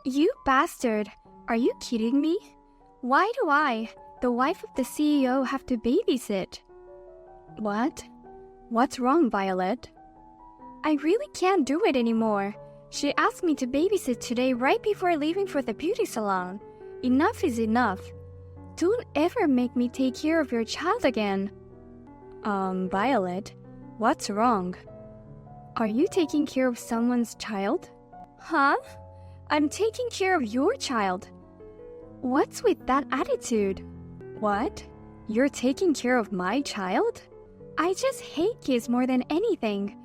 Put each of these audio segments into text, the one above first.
You bastard! Are you kidding me? Why do I, the wife of the CEO, have to babysit? What? What's wrong, Violet? I really can't do it anymore. She asked me to babysit today right before leaving for the beauty salon. Enough is enough. Don't ever make me take care of your child again. Violet, what's wrong? Are you taking care of someone's child? Huh? I'm taking care of your child. What's with that attitude? What? You're taking care of my child? I just hate kids more than anything.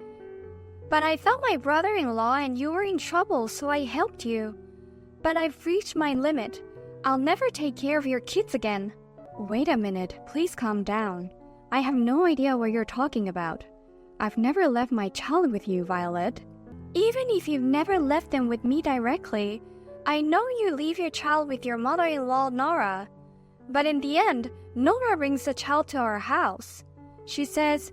But I thought my brother-in-law and you were in trouble, so I helped you. But I've reached my limit. I'll never take care of your kids again. Wait a minute, please calm down. I have no idea what you're talking about. I've never left my child with you, Violet. Even if you've never left them with me directly, I know you leave your child with your mother-in-law, Nora. But in the end, Nora brings the child to our house. She says,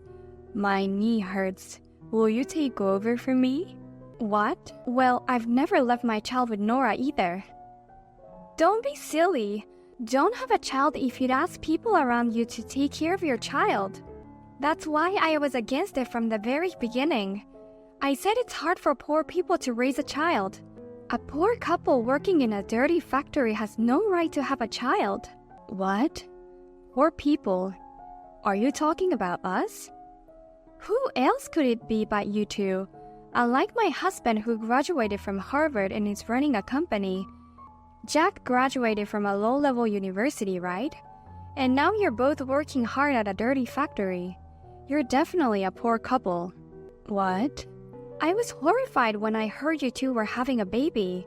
"My knee hurts. Will you take over for me?" What? Well, I've never left my child with Nora either. Don't be silly. Don't have a child if you'd ask people around you to take care of your child. That's why I was against it from the very beginning. I said it's hard for poor people to raise a child. A poor couple working in a dirty factory has no right to have a child. What? Poor people? Are you talking about us? Who else could it be but you two? Unlike my husband who graduated from Harvard and is running a company. Jack graduated from a low-level university, right? And now you're both working hard at a dirty factory. You're definitely a poor couple. What? I was horrified when I heard you two were having a baby.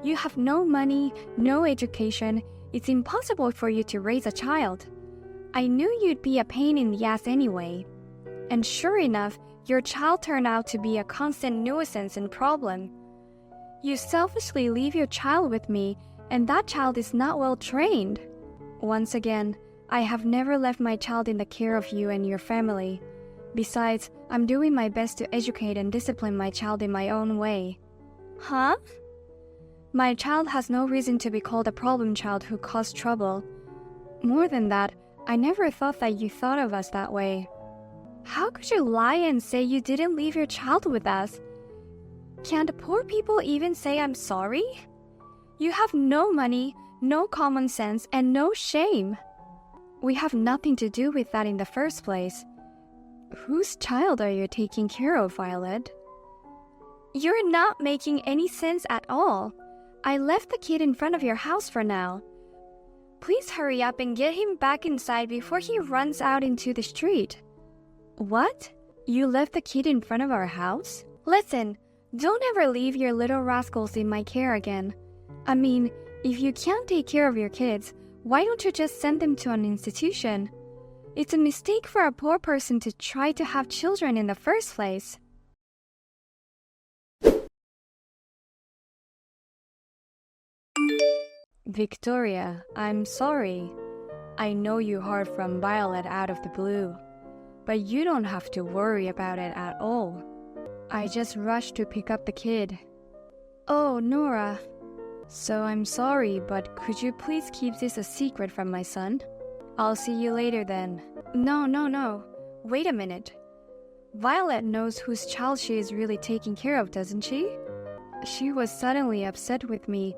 You have no money, no education. It's impossible for you to raise a child. I knew you'd be a pain in the ass anyway. And sure enough, your child turned out to be a constant nuisance and problem. You selfishly leave your child with me, and that child is not well trained. Once again, I have never left my child in the care of you and your family. Besides, I'm doing my best to educate and discipline my child in my own way. Huh? My child has no reason to be called a problem child who caused trouble. More than that, I never thought that you thought of us that way. How could you lie and say you didn't leave your child with us? Can't poor people even say I'm sorry? You have no money, no common sense, and no shame. We have nothing to do with that in the first place. Whose child are you taking care of, Violet? You're not making any sense at all. I left the kid in front of your house for now. Please hurry up and get him back inside before he runs out into the street. What? You left the kid in front of our house? Listen, don't ever leave your little rascals in my care again. I mean, if you can't take care of your kids, why don't you just send them to an institution? It's a mistake for a poor person to try to have children in the first place. Victoria, I'm sorry. I know you heard from Violet out of the blue, but you don't have to worry about it at all. I just rushed to pick up the kid. Oh, Nora. So I'm sorry, but could you please keep this a secret from my son? I'll see you later then. No. Wait a minute. Violet knows whose child she is really taking care of, doesn't she? She was suddenly upset with me,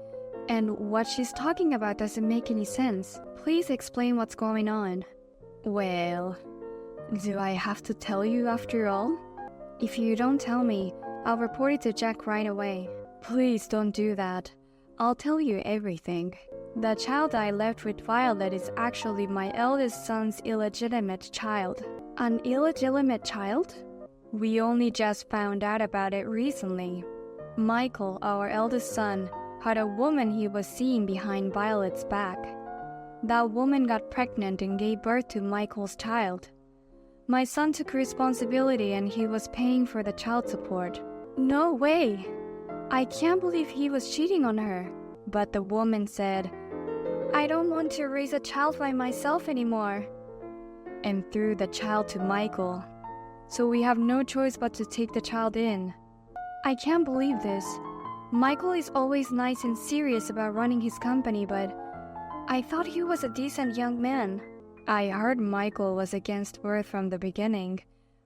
and what she's talking about doesn't make any sense. Please explain what's going on. Well, do I have to tell you after all? If you don't tell me, I'll report it to Jack right away. Please don't do that. I'll tell you everything. The child I left with Violet is actually my eldest son's illegitimate child. An illegitimate child? We only just found out about it recently. Michael, our eldest son, had a woman he was seeing behind Violet's back. That woman got pregnant and gave birth to Michael's child. My son took responsibility and he was paying for the child support. No way! I can't believe he was cheating on her. But the woman said, "I don't want to raise a child by myself anymore," and threw the child to Michael. So we have no choice but to take the child in. I can't believe this. Michael is always nice and serious about running his company, but I thought he was a decent young man. I heard Michael was against birth from the beginning,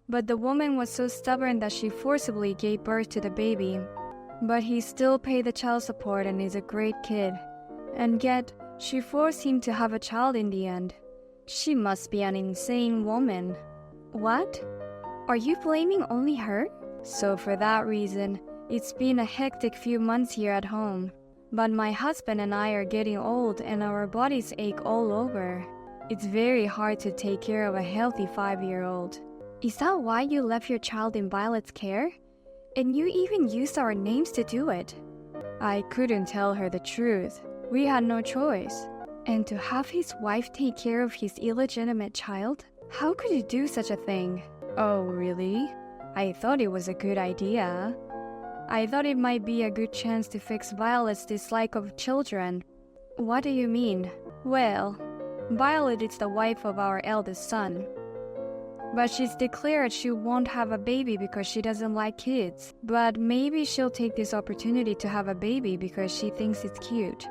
but the woman was so stubborn that she forcibly gave birth to the baby. But he still paid the child support and is a great kid. And yet, she forced him to have a child in the end. She must be an insane woman. What? Are you blaming only her? So for that reason, it's been a hectic few months here at home. But my husband and I are getting old and our bodies ache all over. It's very hard to take care of a healthy 5-year-old. Is that why you left your child in Violet's care? And you even used our names to do it. I couldn't tell her the truth. We had no choice. And to have his wife take care of his illegitimate child? How could you do such a thing? Oh, really? I thought it was a good idea. I thought it might be a good chance to fix Violet's dislike of children. What do you mean? Well, Violet is the wife of our eldest son. But she's declared she won't have a baby because she doesn't like kids. But maybe she'll take this opportunity to have a baby because she thinks it's cute.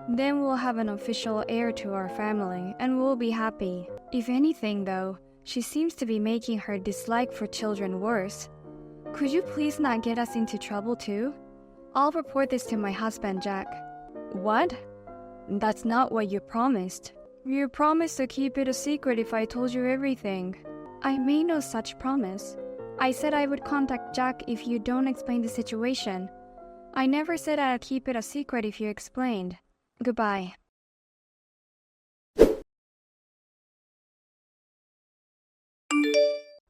Then we'll have an official heir to our family, and we'll be happy. If anything, though, she seems to be making her dislike for children worse. Could you please not get us into trouble too? I'll report this to my husband, Jack. What? That's not what you promised. You promised to keep it a secret if I told you everything. I made no such promise. I said I would contact Jack if you don't explain the situation. I never said I'd keep it a secret if you explained. Goodbye.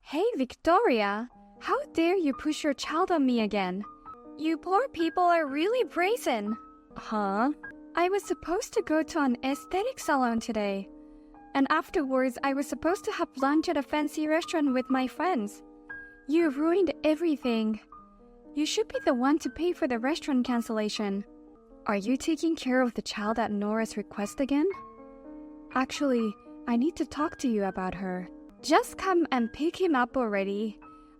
Hey, Victoria! How dare you push your child on me again? You poor people are really brazen. Huh? I was supposed to go to an aesthetic salon today. And afterwards, I was supposed to have lunch at a fancy restaurant with my friends. You ruined everything. You should be the one to pay for the restaurant cancellation. Are you taking care of the child at Nora's request again? Actually, I need to talk to you about her. Just come and pick him up already.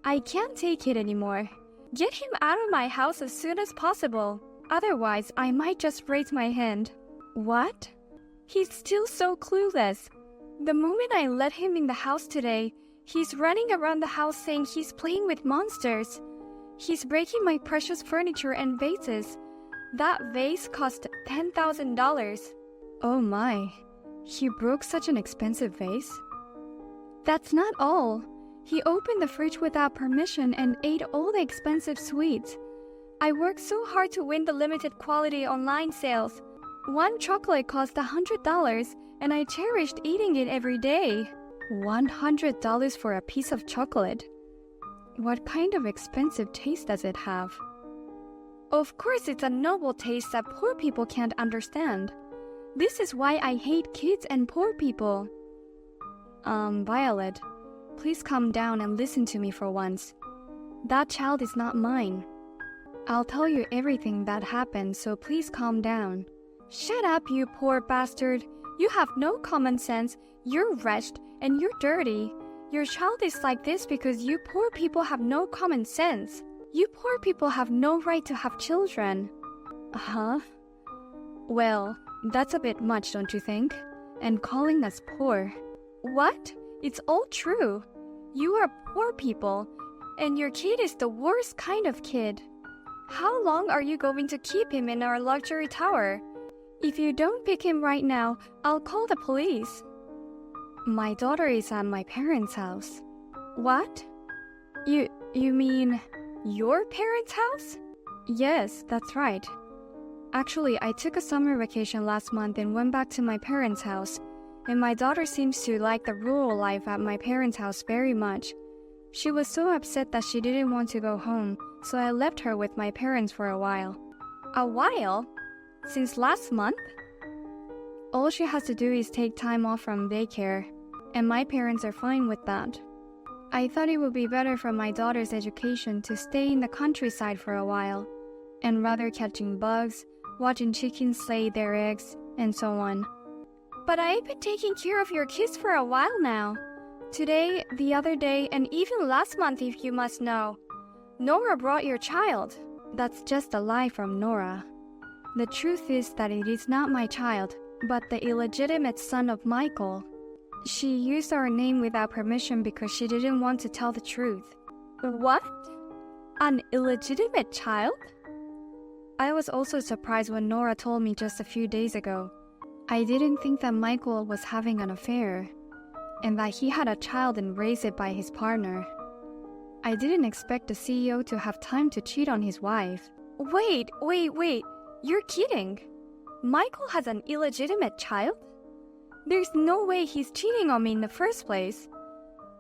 I can't take it anymore. Get him out of my house as soon as possible. Otherwise, I might just raise my hand. What? He's still so clueless. The moment I let him in the house today, he's running around the house saying he's playing with monsters. He's breaking my precious furniture and vases. That vase cost $10,000. Oh my, he broke such an expensive vase? That's not all. He opened the fridge without permission and ate all the expensive sweets. I worked so hard to win the limited quality online sales. One chocolate cost $100 and I cherished eating it every day. $100 for a piece of chocolate? What kind of expensive taste does it have? Of course it's a noble taste that poor people can't understand. This is why I hate kids and poor people. Violet, please calm down and listen to me for once. That child is not mine. I'll tell you everything that happened, so please calm down. Shut up, you poor bastard. You have no common sense, you're wretched, and you're dirty. Your child is like this because you poor people have no common sense. You poor people have no right to have children. Huh? Well, that's a bit much, don't you think? And calling us poor. What? It's all true. You are poor people, and your kid is the worst kind of kid. How long are you going to keep him in our luxury tower? If you don't pick him right now, I'll call the police. My daughter is at my parents' house. What? You mean your parents' house? Yes, that's right. Actually, I took a summer vacation last month and went back to my parents' house. And my daughter seems to like the rural life at my parents' house very much. She was so upset that she didn't want to go home, so I left her with my parents for a while. A while? Since last month? All she has to do is take time off from daycare, and my parents are fine with that. I thought it would be better for my daughter's education to stay in the countryside for a while, and rather catching bugs, watching chickens lay their eggs, and so on. But I've been taking care of your kids for a while now. Today, the other day, and even last month if you must know. Nora brought your child. That's just a lie from Nora. The truth is that it is not my child, but the illegitimate son of Michael. She used our name without permission because she didn't want to tell the truth. What? An illegitimate child? I was also surprised when Nora told me just a few days ago. I didn't think that Michael was having an affair, and that he had a child and raised it by his partner. I didn't expect the CEO to have time to cheat on his wife. Wait, you're kidding. Michael has an illegitimate child? There's no way he's cheating on me in the first place.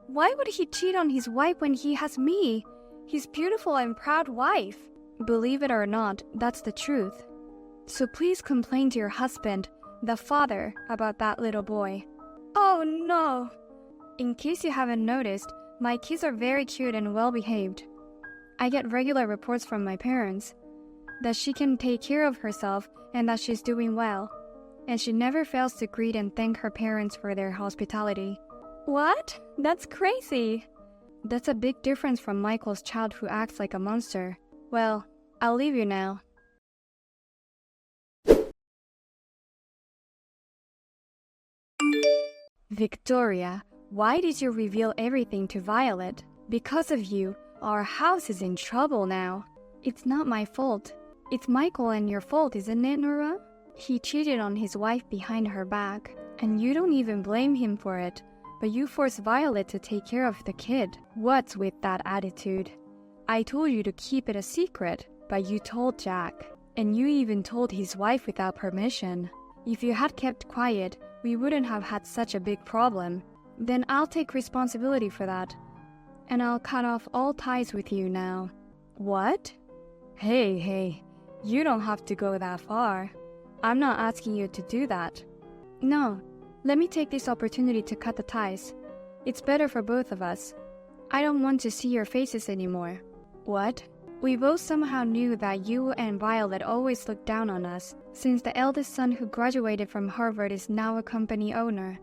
Why would he cheat on his wife when he has me, his beautiful and proud wife? Believe it or not, that's the truth. So please complain to your husband, the father, about that little boy. Oh no! In case you haven't noticed, my kids are very cute and well-behaved. I get regular reports from my parents that she can take care of herself and that she's doing well. And she never fails to greet and thank her parents for their hospitality. What? That's crazy! That's a big difference from Michael's child who acts like a monster. Well, I'll leave you now. Victoria, why did you reveal everything to Violet? Because of you, our house is in trouble now. It's not my fault. It's Michael and your fault, isn't it, Nora? He cheated on his wife behind her back, and you don't even blame him for it, but you forced Violet to take care of the kid. What's with that attitude? I told you to keep it a secret, but you told Jack, and you even told his wife without permission. If you had kept quiet, we wouldn't have had such a big problem. Then I'll take responsibility for that, and I'll cut off all ties with you now. What? Hey, you don't have to go that far. I'm not asking you to do that. No, let me take this opportunity to cut the ties. It's better for both of us. I don't want to see your faces anymore. What? We both somehow knew that you and Violet always looked down on us, since the eldest son who graduated from Harvard is now a company owner,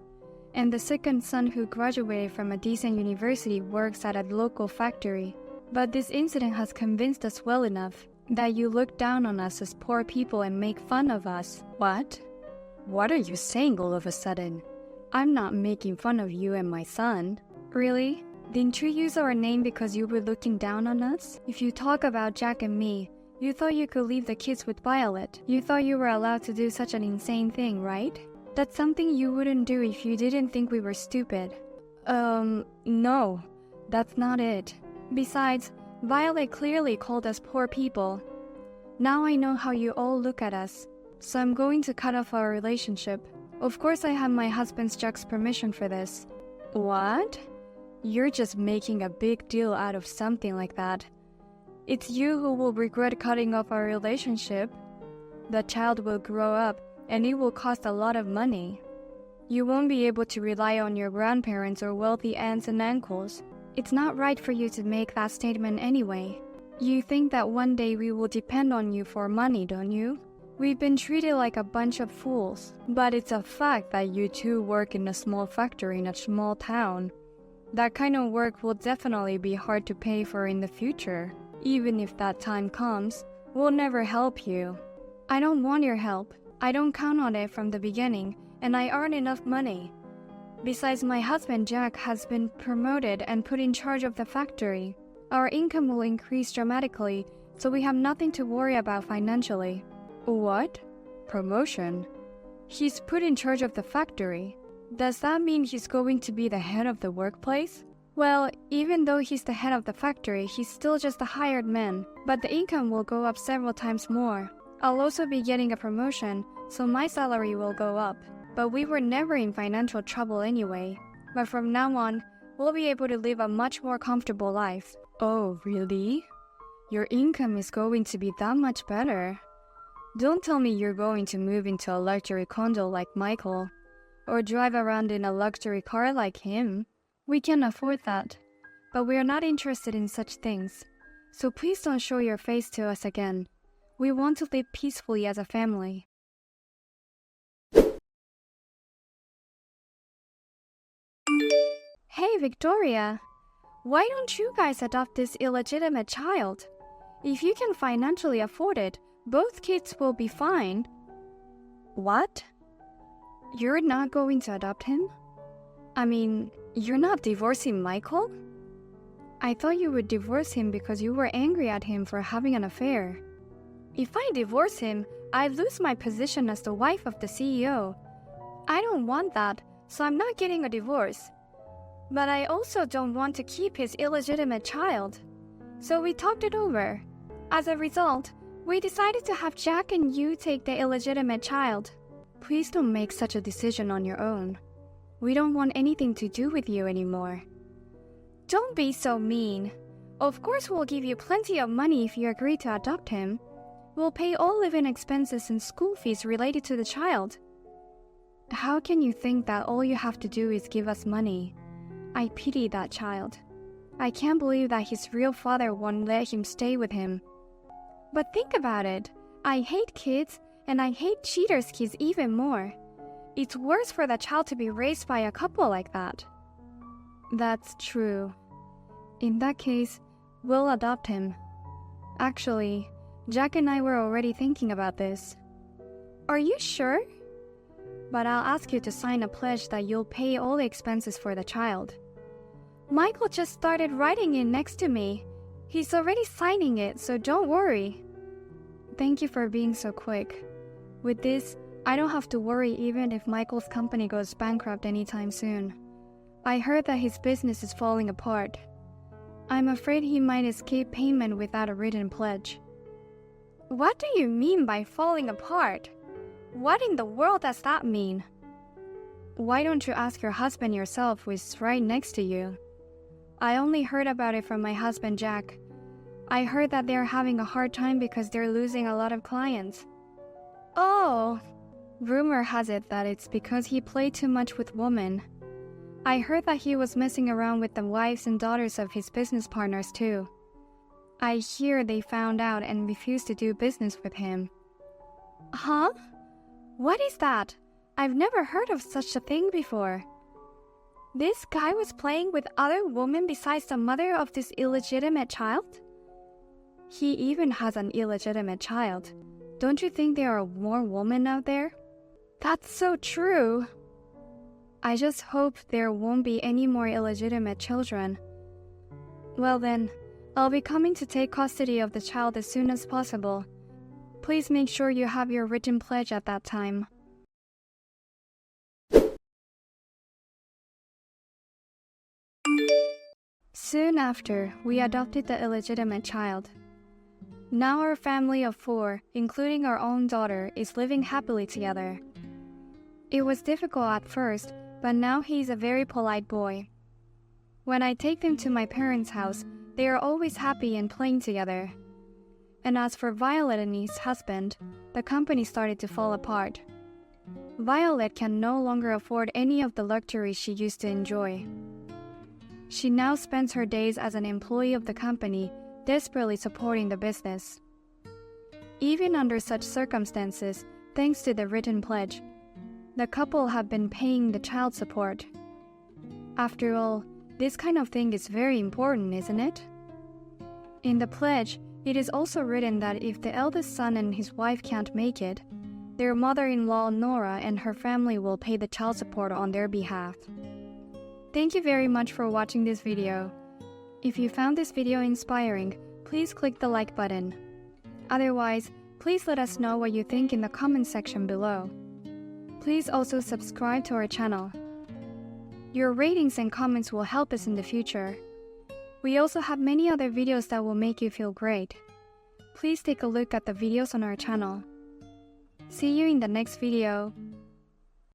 and the second son who graduated from a decent university works at a local factory. But this incident has convinced us well enough that you look down on us as poor people and make fun of us. What? What are you saying all of a sudden? I'm not making fun of you and my son. Really? Didn't you use our name because you were looking down on us? If you talk about Jack and me, you thought you could leave the kids with Violet. You thought you were allowed to do such an insane thing, right? That's something you wouldn't do if you didn't think we were stupid. No, that's not it. Besides, Violet clearly called us poor people. Now I know how you all look at us, so I'm going to cut off our relationship. Of course I have my husband's Jack's permission for this. What? You're just making a big deal out of something like that. It's you who will regret cutting off our relationship. The child will grow up, and it will cost a lot of money. You won't be able to rely on your grandparents or wealthy aunts and uncles. It's not right for you to make that statement anyway. You think that one day we will depend on you for money, don't you? We've been treated like a bunch of fools. But it's a fact that you two work in a small factory in a small town. That kind of work will definitely be hard to pay for in the future. Even if that time comes, we'll never help you. I don't want your help. I don't count on it from the beginning, and I earn enough money. Besides, my husband Jack has been promoted and put in charge of the factory. Our income will increase dramatically, so we have nothing to worry about financially. What? Promotion? He's put in charge of the factory. Does that mean he's going to be the head of the workplace? Well, even though he's the head of the factory, he's still just a hired man, but the income will go up several times more. I'll also be getting a promotion, so my salary will go up. But we were never in financial trouble anyway. But from now on, we'll be able to live a much more comfortable life. Oh, really? Your income is going to be that much better. Don't tell me you're going to move into a luxury condo like Michael, or drive around in a luxury car like him. We can afford that, but we are not interested in such things. So please don't show your face to us again. We want to live peacefully as a family. Hey, Victoria. Why don't you guys adopt this illegitimate child? If you can financially afford it, both kids will be fine. What? You're not going to adopt him? I mean, you're not divorcing Michael? I thought you would divorce him because you were angry at him for having an affair. If I divorce him, I lose my position as the wife of the CEO. I don't want that, so I'm not getting a divorce. But I also don't want to keep his illegitimate child. So we talked it over. As a result, we decided to have Jack and you take the illegitimate child. Please don't make such a decision on your own. We don't want anything to do with you anymore. Don't be so mean. Of course we'll give you plenty of money if you agree to adopt him. We'll pay all living expenses and school fees related to the child. How can you think that all you have to do is give us money? I pity that child. I can't believe that his real father won't let him stay with him. But think about it. I hate kids, and I hate cheaters' kids even more. It's worse for the child to be raised by a couple like that. That's true. In that case, we'll adopt him. Actually, Jack and I were already thinking about this. Are you sure? But I'll ask you to sign a pledge that you'll pay all the expenses for the child. Michael just started writing it next to me. He's already signing it, so don't worry. Thank you for being so quick. With this, I don't have to worry even if Michael's company goes bankrupt anytime soon. I heard that his business is falling apart. I'm afraid he might escape payment without a written pledge. What do you mean by falling apart? What in the world does that mean? Why don't you ask your husband yourself, who is right next to you? I only heard about it from my husband Jack. I heard that they're having a hard time because they're losing a lot of clients. Oh, rumor has it that it's because he played too much with women. I heard that he was messing around with the wives and daughters of his business partners too. I hear they found out and refused to do business with him. Huh? What is that? I've never heard of such a thing before. This guy was playing with other women besides the mother of this illegitimate child? He even has an illegitimate child. Don't you think there are more women out there? That's so true. I just hope there won't be any more illegitimate children. Well then, I'll be coming to take custody of the child as soon as possible. Please make sure you have your written pledge at that time. Soon after, we adopted the illegitimate child. Now our family of 4, including our own daughter, is living happily together. It was difficult at first, but now he's a very polite boy. When I take them to my parents' house, they are always happy and playing together. And as for Violet and his husband, the company started to fall apart. Violet can no longer afford any of the luxuries she used to enjoy. She now spends her days as an employee of the company, desperately supporting the business. Even under such circumstances, thanks to the written pledge, the couple have been paying the child support. After all, this kind of thing is very important, isn't it? In the pledge, it is also written that if the eldest son and his wife can't make it, their mother-in-law Nora and her family will pay the child support on their behalf. Thank you very much for watching this video. If you found this video inspiring, please click the like button. Otherwise, please let us know what you think in the comment section below. Please also subscribe to our channel. Your ratings and comments will help us in the future. We also have many other videos that will make you feel great. Please take a look at the videos on our channel. See you in the next video.